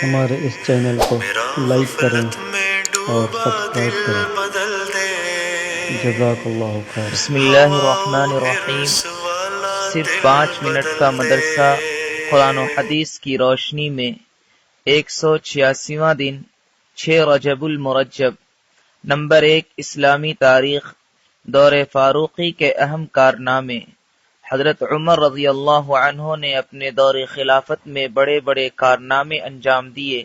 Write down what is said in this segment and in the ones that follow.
ہمارے اس چینل کو لائک کریں اور سبسکرائب کریں۔ جزاک اللہ خیر۔ بسم اللہ الرحمن الرحیم۔ صرف 5 منٹ کا مدرسہ قرآن و حدیث کی روشنی میں 186واں دن 6 رجب المرجب۔ نمبر 1، اسلامی تاریخ۔ دور فاروقی کے اہم کارنامے۔ حضرت عمر رضی اللہ عنہ نے اپنے دور خلافت میں بڑے بڑے کارنامے انجام دیے۔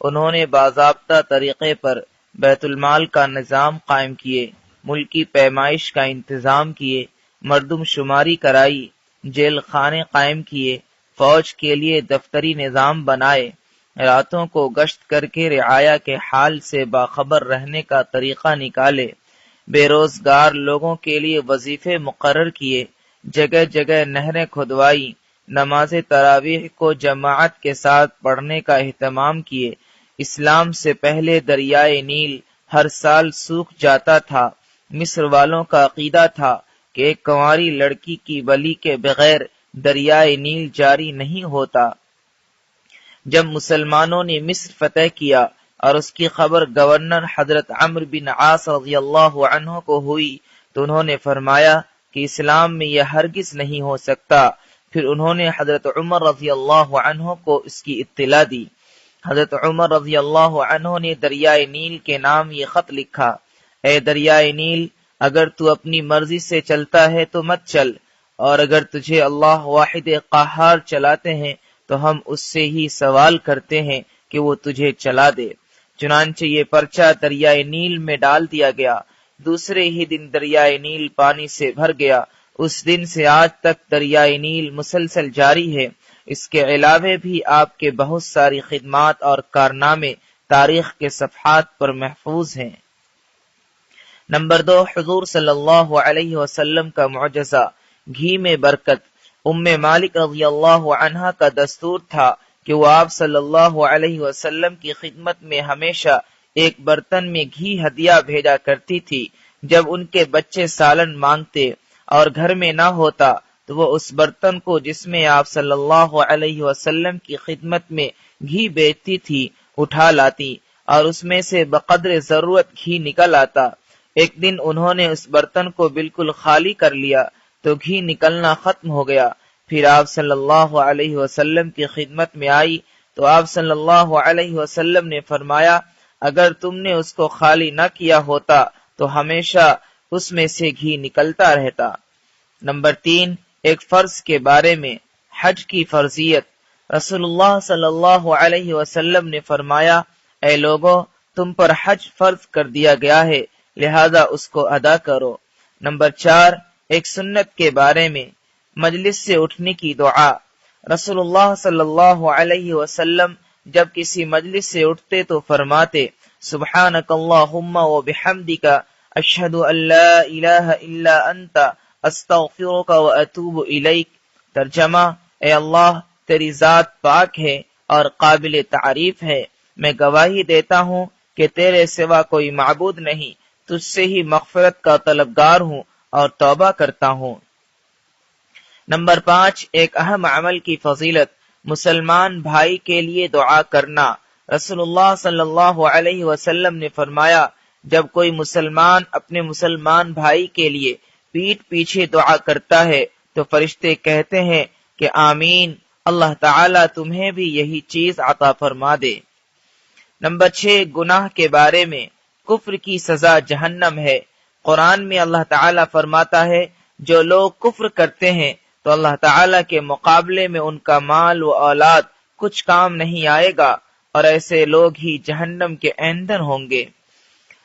انہوں نے باضابطہ طریقے پر بیت المال کا نظام قائم کیے، ملکی پیمائش کا انتظام کیے، مردم شماری کرائی، جیل خانے قائم کیے، فوج کے لیے دفتری نظام بنائے، راتوں کو گشت کر کے رعایا کے حال سے باخبر رہنے کا طریقہ نکالے، بے روزگار لوگوں کے لیے وظیفے مقرر کیے، جگہ جگہ نہریں کھدوائی، نماز تراویح کو جماعت کے ساتھ پڑھنے کا اہتمام کیے۔ اسلام سے پہلے دریائے نیل ہر سال سوکھ جاتا تھا۔ مصر والوں کا عقیدہ تھا کہ ایک کنواری لڑکی کی بلی کے بغیر دریائے نیل جاری نہیں ہوتا۔ جب مسلمانوں نے مصر فتح کیا اور اس کی خبر گورنر حضرت عمرو بن عاص رضی اللہ عنہ کو ہوئی تو انہوں نے فرمایا کہ اسلام میں یہ ہرگز نہیں ہو سکتا۔ پھر انہوں نے حضرت عمر رضی اللہ عنہ کو اس کی اطلاع دی۔ حضرت عمر رضی اللہ عنہ نے دریائے نیل کے نام یہ خط لکھا: اے دریائے نیل، اگر تو اپنی مرضی سے چلتا ہے تو مت چل، اور اگر تجھے اللہ واحد قہار چلاتے ہیں تو ہم اس سے ہی سوال کرتے ہیں کہ وہ تجھے چلا دے۔ چنانچہ یہ پرچہ دریائے نیل میں ڈال دیا گیا۔ دوسرے ہی دن دریائے نیل پانی سے بھر گیا۔ اس دن سے آج تک دریائے نیل مسلسل جاری ہے۔ اس کے علاوہ بھی آپ کے بہت ساری خدمات اور کارنامے تاریخ کے صفحات پر محفوظ ہیں۔ نمبر 2، حضور صلی اللہ علیہ وسلم کا معجزہ، گھی میں برکت۔ ام مالک رضی اللہ عنہا کا دستور تھا کہ وہ آپ صلی اللہ علیہ وسلم کی خدمت میں ہمیشہ ایک برتن میں گھی ہدیہ بھیجا کرتی تھی۔ جب ان کے بچے سالن مانگتے اور گھر میں نہ ہوتا تو وہ اس برتن کو جس میں آپ صلی اللہ علیہ وسلم کی خدمت میں گھی بیچتی تھی اٹھا لاتی اور اس میں سے بقدر ضرورت گھی نکل آتا۔ ایک دن انہوں نے اس برتن کو بالکل خالی کر لیا تو گھی نکلنا ختم ہو گیا۔ پھر آپ صلی اللہ علیہ وسلم کی خدمت میں آئی تو آپ صلی اللہ علیہ وسلم نے فرمایا: اگر تم نے اس کو خالی نہ کیا ہوتا تو ہمیشہ اس میں سے گھی نکلتا رہتا۔ نمبر 3، ایک فرض کے بارے میں، حج کی فرضیت۔ رسول اللہ صلی اللہ علیہ وسلم نے فرمایا: اے لوگو، تم پر حج فرض کر دیا گیا ہے، لہذا اس کو ادا کرو۔ نمبر 4، ایک سنت کے بارے میں، مجلس سے اٹھنے کی دعا۔ رسول اللہ صلی اللہ علیہ وسلم جب کسی مجلس سے اٹھتے تو فرماتے: سبحانک اللہم و بحمدک، اشہد ان لا الہ الا انت، استغفرک و اتوب الیک۔ ترجمہ: اے اللہ، تیری ذات پاک ہے اور قابل تعریف ہے، میں گواہی دیتا ہوں کہ تیرے سوا کوئی معبود نہیں، تجھ سے ہی مغفرت کا طلبگار ہوں اور توبہ کرتا ہوں۔ نمبر 5، ایک اہم عمل کی فضیلت، مسلمان بھائی کے لیے دعا کرنا۔ رسول اللہ صلی اللہ علیہ وسلم نے فرمایا: جب کوئی مسلمان اپنے مسلمان بھائی کے لیے پیٹھ پیچھے دعا کرتا ہے تو فرشتے کہتے ہیں کہ آمین، اللہ تعالیٰ تمہیں بھی یہی چیز عطا فرما دے۔ نمبر 6، گناہ کے بارے میں، کفر کی سزا جہنم ہے۔ قرآن میں اللہ تعالیٰ فرماتا ہے: جو لوگ کفر کرتے ہیں تو اللہ تعالیٰ کے مقابلے میں ان کا مال و اولاد کچھ کام نہیں آئے گا اور ایسے لوگ ہی جہنم کے ایندھن ہوں گے۔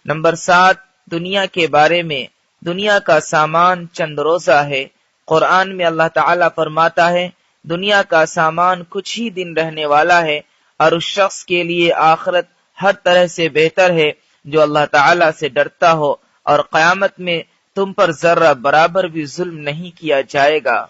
نمبر 7، دنیا کے بارے میں، دنیا کا سامان چند روزہ ہے۔ قرآن میں اللہ تعالیٰ فرماتا ہے: دنیا کا سامان کچھ ہی دن رہنے والا ہے اور اس شخص کے لیے آخرت ہر طرح سے بہتر ہے جو اللہ تعالیٰ سے ڈرتا ہو اور قیامت میں تم پر ذرہ برابر بھی ظلم نہیں کیا جائے گا۔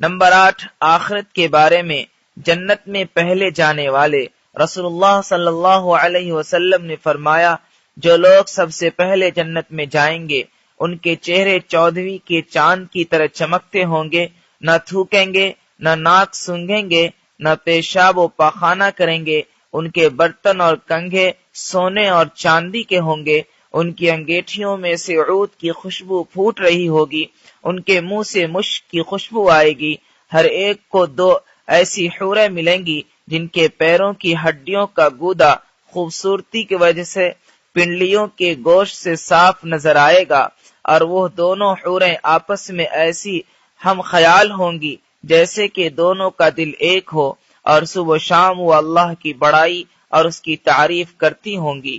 نمبر 8، آخرت کے بارے میں، جنت میں پہلے جانے والے۔ رسول اللہ صلی اللہ علیہ وسلم نے فرمایا: جو لوگ سب سے پہلے جنت میں جائیں گے ان کے چہرے 14ویں کے چاند کی طرح چمکتے ہوں گے، نہ تھوکیں گے نہ ناک سونگھیں گے، نہ پیشاب و پاخانہ کریں گے، ان کے برتن اور کنگھے سونے اور چاندی کے ہوں گے، ان کی انگیٹھیوں میں سے عود کی خوشبو پھوٹ رہی ہوگی، ان کے منہ سے مشک کی خوشبو آئے گی، ہر ایک کو 2 ایسی حوریں ملیں گی جن کے پیروں کی ہڈیوں کا گودا خوبصورتی کی وجہ سے پنڈلیوں کے گوشت سے صاف نظر آئے گا، اور وہ دونوں حوریں آپس میں ایسی ہم خیال ہوں گی جیسے کہ دونوں کا دل ایک ہو، اور صبح و شام وہ اللہ کی بڑائی اور اس کی تعریف کرتی ہوں گی۔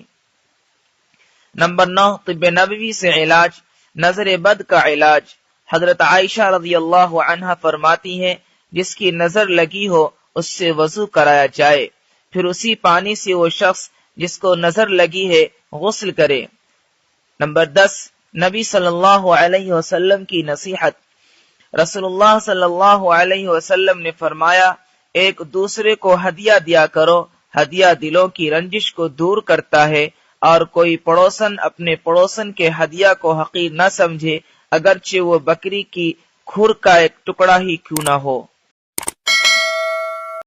نمبر 9، طب نبوی سے علاج، نظر بد کا علاج۔ حضرت عائشہ رضی اللہ عنہا فرماتی ہیں، جس کی نظر لگی ہو اس سے وضو کرایا جائے، پھر اسی پانی سے وہ شخص جس کو نظر لگی ہے غسل کرے۔ نمبر 10، نبی صلی اللہ علیہ وسلم کی نصیحت۔ رسول اللہ صلی اللہ علیہ وسلم نے فرمایا، ایک دوسرے کو ہدیہ دیا کرو، ہدیہ دلوں کی رنجش کو دور کرتا ہے، اور کوئی پڑوسن اپنے پڑوسن کے ہدیہ کو حقیر نہ سمجھے، اگرچہ وہ بکری کی کھر کا ایک ٹکڑا ہی کیوں نہ ہو۔